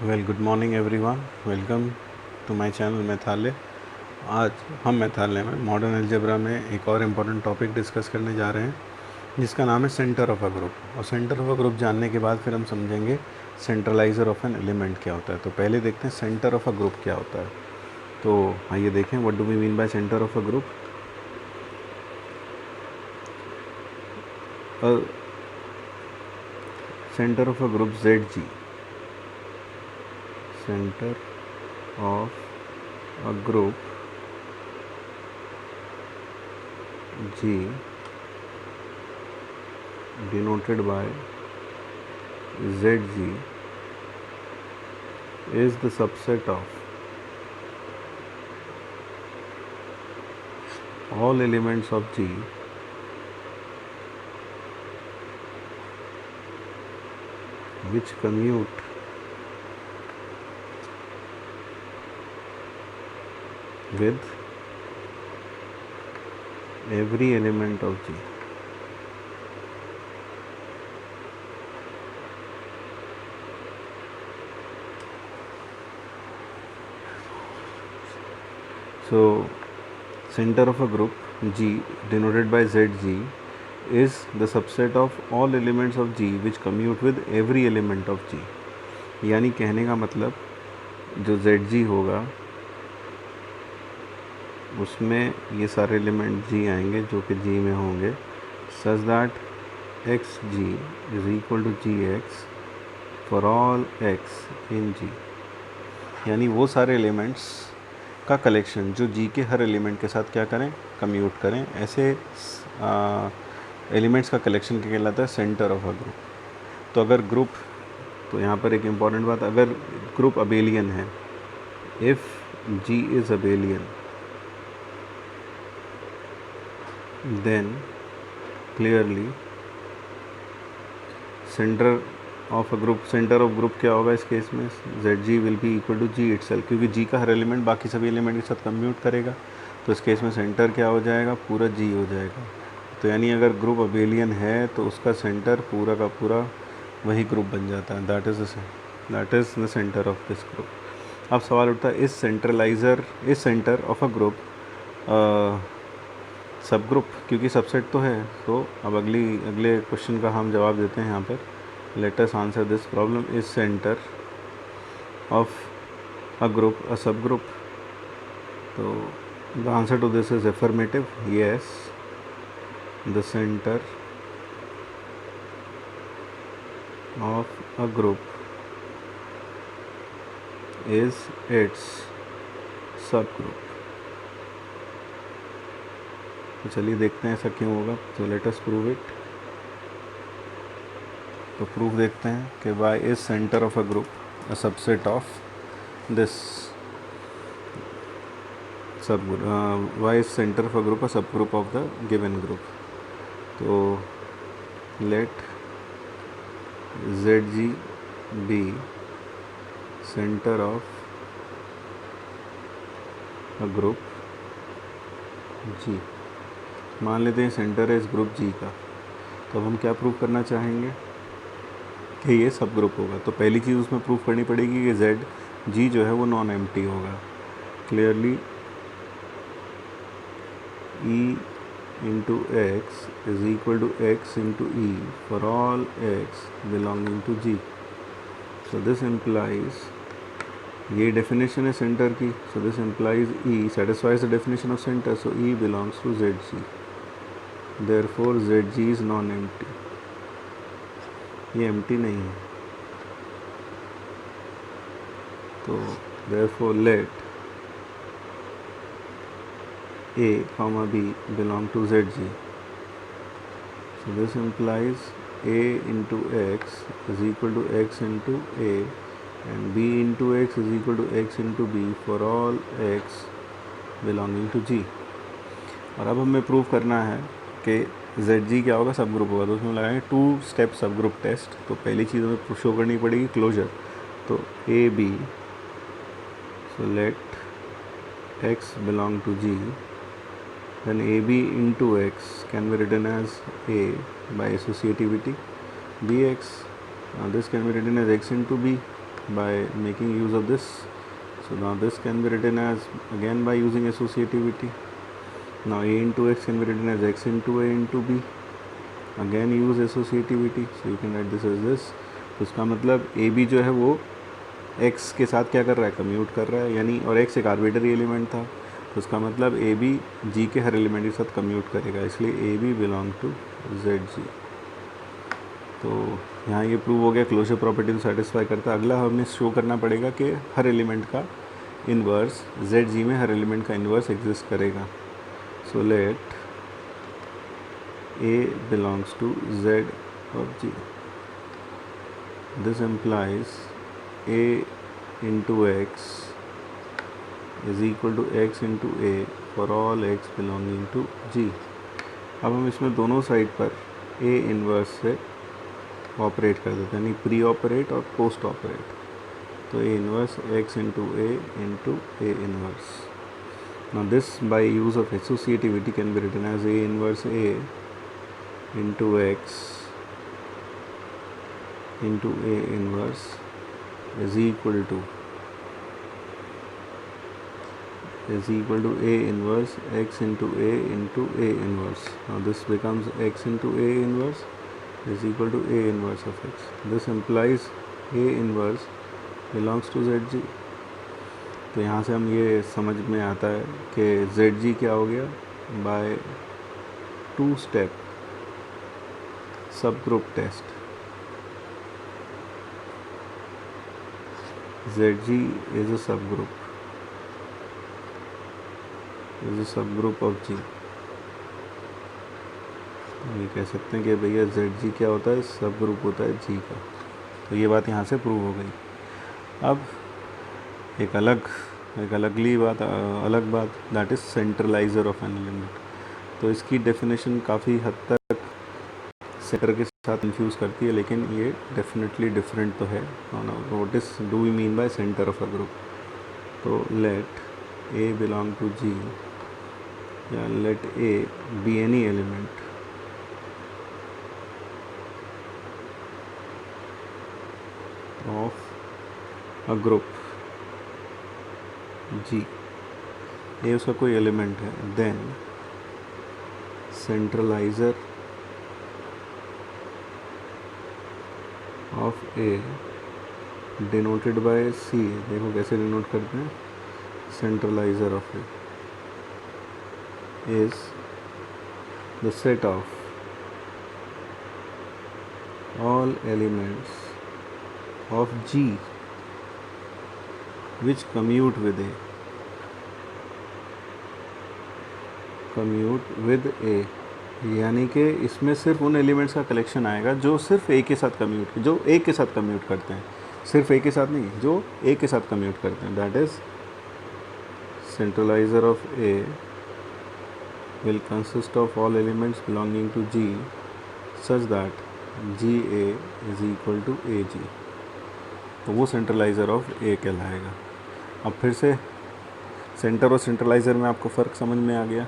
Good morning everyone. Welcome to my channel Mathalaya. आज हम मैथालय में मॉडर्न अलजेब्रा में एक और इम्पॉर्टेंट टॉपिक डिस्कस करने जा रहे हैं जिसका नाम है सेंटर ऑफ अ ग्रुप। और सेंटर ऑफ अ ग्रुप जानने के बाद फिर हम समझेंगे सेंट्रलाइज़र ऑफ एन एलिमेंट क्या होता है। तो पहले देखते हैं सेंटर ऑफ अ ग्रुप क्या होता है। तो आइए देखें what do we mean by centre of a group. Centre of a group ZG, center of a group G denoted by ZG is the subset of all elements of G which commute with every element of G. So center of a group G denoted by ZG is the subset of all elements of G which commute with every element of G. यानी कहने का मतलब जो ZG होगा उसमें ये सारे element G आएंगे जो कि G में होंगे, such that XG is equal to GX for all X in G. यानी वो सारे एलिमेंट्स का कलेक्शन जो G के हर एलिमेंट के साथ क्या करें, कम्यूट करें। ऐसे एलिमेंट्स का कलेक्शन क्या कहलाता है, सेंटर ऑफ अ ग्रुप। तो अगर ग्रुप, तो यहाँ पर एक इम्पॉर्टेंट बात, अगर ग्रुप अबेलियन है, if G is abelian then clearly center of a group, center of group क्या होगा इस केस में, ZG will be equal to G itself, क्योंकि G का हर एलिमेंट बाकी सभी एलिमेंट के साथ कम्यूट करेगा। तो इस केस में सेंटर क्या हो जाएगा, पूरा G हो जाएगा। तो यानी अगर ग्रुप अबेलियन है तो उसका सेंटर पूरा का पूरा वही ग्रुप बन जाता है, that is the centre of this group. अब सवाल उठता है, इस सेंटर ऑफ अ ग्रुप सब ग्रुप, क्योंकि सबसेट तो है। तो अब अगले क्वेश्चन का हम जवाब देते हैं यहाँ पर। Let us answer this problem, is centre of a group a सब ग्रुप। तो the answer to this is affirmative, yes, the centre of a group is its sub group. तो चलिए देखते हैं ऐसा क्यों होगा। तो लेट अस प्रूव इट। तो प्रूफ देखते हैं कि why is centre of a group a subset of this sub, why is centre of a group a सब group of the given group. तो let ZG be centre of a group G। मान लेते हैं centre है इस group G का। तो अब हम क्या प्रूव करना चाहेंगे कि ये सब ग्रुप होगा। तो पहली चीज़ उसमें प्रूव करनी पड़ेगी कि ZG जो है वो नॉन एम्प्टी होगा। Clearly E into X is equal to X into E for all X belonging to G. So this implies, ये definition है सेंटर की, so this implies E satisfies the definition of center, so E belongs to ZG. Therefore ZG is non-empty, ये empty नहीं है। तो therefore let A comma B belong to ZG. So this implies A into X is equal to X into A and B into X is equal to X into B for all X belonging to G. और अब हमें prove करना है कि ZG क्या होगा, सब group होगा। तो उसमें लगाएंगे 2 स्टेप सब ग्रुप टेस्ट। तो पहली चीज़ हमें शो करनी पड़ेगी क्लोजर। तो AB, so let X belong to G, then AB into X can be written as A by associativity, BX, this can be written as X into B, by making use of this. So now this can be written as again by using associativity. Now a into x can be written as x into a into b. Again use associativity. So you can write this as this. तो इसका मतलब A B जो है वो x के साथ क्या कर रहा है, कम्यूट कर रहा है, यानी और x एक आर्बिट्री एलिमेंट था, तो इसका मतलब ए बी जी के हर एलिमेंट के साथ कम्यूट करेगा, इसलिए A B belong to Z G. तो यहाँ ये प्रूव हो गया, क्लोजर प्रॉपर्टी को सेटिस्फाई करता है। अगला हमें शो करना पड़ेगा कि हर एलिमेंट का इन्वर्स जेड जी में हर एलिमेंट का इन्वर्स एग्जिस्ट करेगा। So let a belongs to Z of G. This implies a into x is equal to x into a for all x belonging to g। अब हम इसमें दोनों side पर a inverse से operate कर देते हैं, यानी प्री ऑपरेट और पोस्ट ऑपरेट। तो a inverse x into a inverse. now this by use of associativity can be written as a inverse a into x into a inverse is equal to a inverse x into a inverse. Now this becomes x into a inverse is equal to a inverse of x. This implies a inverse belongs to zg। तो यहाँ से हम ये समझ में आता है कि zg क्या हो गया, by two step subgroup test Zg is a subgroup of G। ये कह सकते हैं कि भैया Zg क्या होता है, सब ग्रुप होता है G का। तो ये बात यहाँ से प्रूव हो गई। अब एक अलग बात that is centralizer of an element. तो इसकी डेफिनेशन काफ़ी हद तक सेंटर के साथ कंफ्यूज करती है, लेकिन ये डेफिनेटली डिफरेंट तो है। What is do we mean by centre of a group? तो let A belong to G या let A be any element of a group G, A उसका कोई एलिमेंट है, then centralizer of A denoted by C. देखो कैसे denote करते हैं, centralizer of A is the set of all elements of G which commute with A. यानी कि इसमें सिर्फ उन एलिमेंट्स का कलेक्शन आएगा जो सिर्फ ए के साथ कम्यूट करते हैं, सिर्फ ए के साथ नहीं, जो ए के साथ कम्यूट करते हैं। That is centralizer of a will consist of all elements belonging to G such that G a is equal to a G. तो वो सेंट्रलाइजर ऑफ ए कहलाएगा। अब फिर से सेंटर और सेंट्रलाइजर में आपको फ़र्क समझ में आ गया।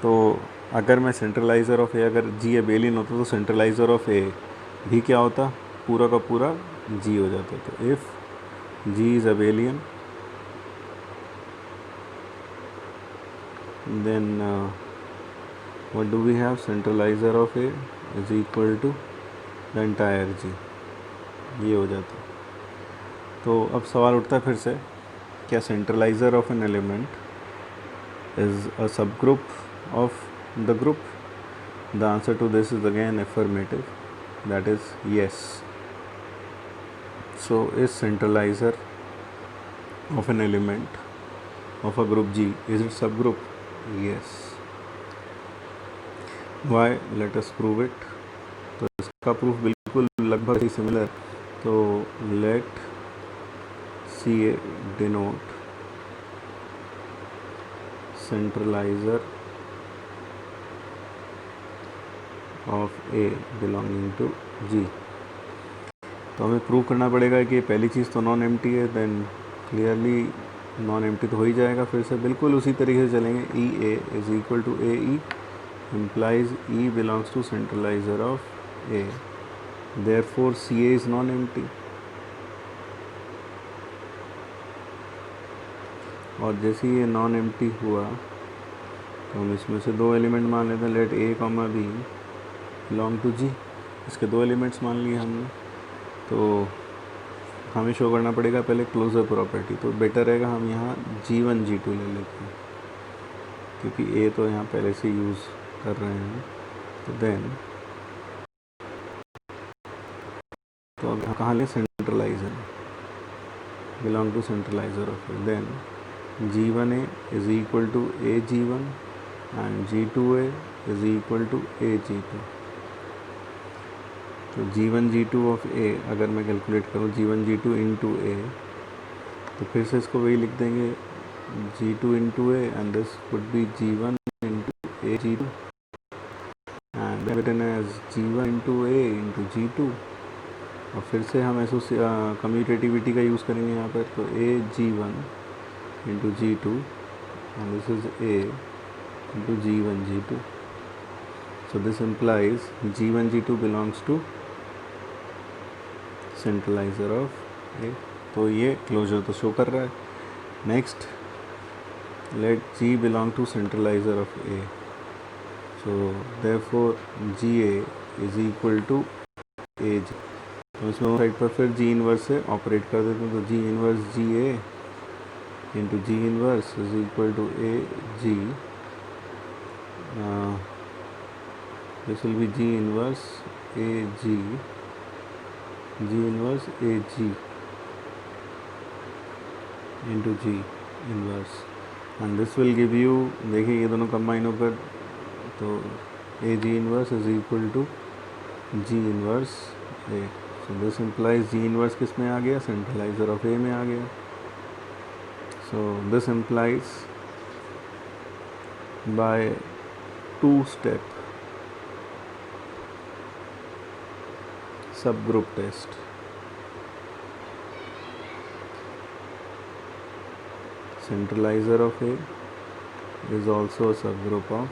तो अगर मैं सेंट्रलाइज़र ऑफ ए, अगर जी एबेलियन होता तो सेंट्रलाइज़र ऑफ ए भी क्या होता, पूरा का पूरा जी हो जाता। तो if G is abelian then what do we have, centralizer of A is equal to the entire G, ये हो जाता। तो अब सवाल उठता है फिर से, क्या centralizer of an element is a सब group of the group? The answer to this is again affirmative, that is yes. So is centralizer of an element of a group G, is it subgroup? Yes. Why? Let us prove it. तो इसका proof बिल्कुल लगभग ही similar. तो let CA denote centralizer of a belonging to G. तो हमें prove करना पड़ेगा कि पहली चीज़ तो नॉन एम्प्टी है, देन क्लियरली नॉन एम्प्टी तो हो ही जाएगा। फिर से बिल्कुल उसी तरीके से चलेंगे, e a is equal to a e implies e belongs to centralizer of a, therefore C a is non empty. और जैसे ही ये नॉन एम्प्टी हुआ तो हम इसमें से दो एलिमेंट मान लेते हैं, let a comma b belong to G. इसके दो एलिमेंट्स मान लिए हमने, तो हमें शो करना पड़ेगा पहले क्लोजर प्रॉपर्टी। तो बेटर रहेगा हम यहाँ G1 G2 ले लेते हैं, क्योंकि ए तो यहाँ पहले से यूज़ कर रहे हैं। तो देन तो अब यहाँ कहाँ ले, centralizer belong to centralizer of a. Then G1A is equal to a G1 and G2A is equal to a G2। तो G1 G2 ऑफ A अगर मैं कैलकुलेट करूँ G1 G2 इंटू ए, तो फिर से इसको वही लिख देंगे G2 into a and this would be G1 into a G2 and written as G1 into a into G2। और फिर से हम कम्यूटेटिविटी का यूज़ करेंगे यहाँ पर, तो ए G1 into G2 and this is a into G1 G2। So this implies G1 G2 belongs to centralizer of A। तो ये क्लोजर तो शो कर रहा है। Next let G belong to centralizer of A, so therefore GA is equal to AG। तो इसमें side पर फिर G इनवर्स से ऑपरेट कर देते हैं, तो G inverse GA into G inverse is equal to AG। this will be G inverse AG, G inverse AG into G inverse, and this will give you, देखिए ये दोनों कंबाइन होकर तो AG inverse is equal to G inverse A। so this implies G inverse किस में आ गया, सेंट्रलाइजर of A में आ गया। so this implies by two step subgroup test centralizer of A is also a subgroup of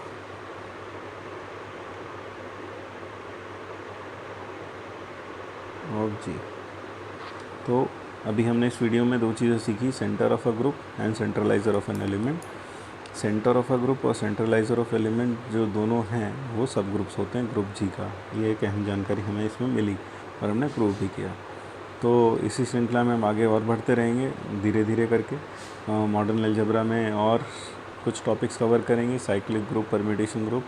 G। तो अभी हमने इस video में दो चीज़ें सीखी, centre of a group and centralizer of an element. Centre of a group और centralizer of element जो दोनों हैं वो सब ग्रुप्स होते हैं ग्रुप जी का। ये एक अहम जानकारी हमें इसमें मिली और हमने प्रूव भी किया। तो इसी श्रृंखला में हम आगे और बढ़ते रहेंगे धीरे धीरे करके। मॉडर्न अलजेब्रा में और कुछ टॉपिक्स कवर करेंगे, साइक्लिक ग्रुप, परम्यूटेशन ग्रुप,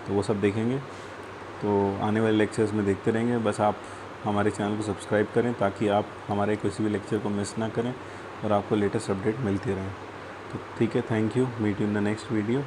तो वो सब देखेंगे। तो आने वाले लेक्चर्स में देखते रहेंगे। बस आप हमारे चैनल को सब्सक्राइब करें ताकि आप हमारे किसी भी लेक्चर को मिस ना करें और आपको लेटेस्ट अपडेट मिलती रहे। तो ठीक है, thank you, meet you in the next video.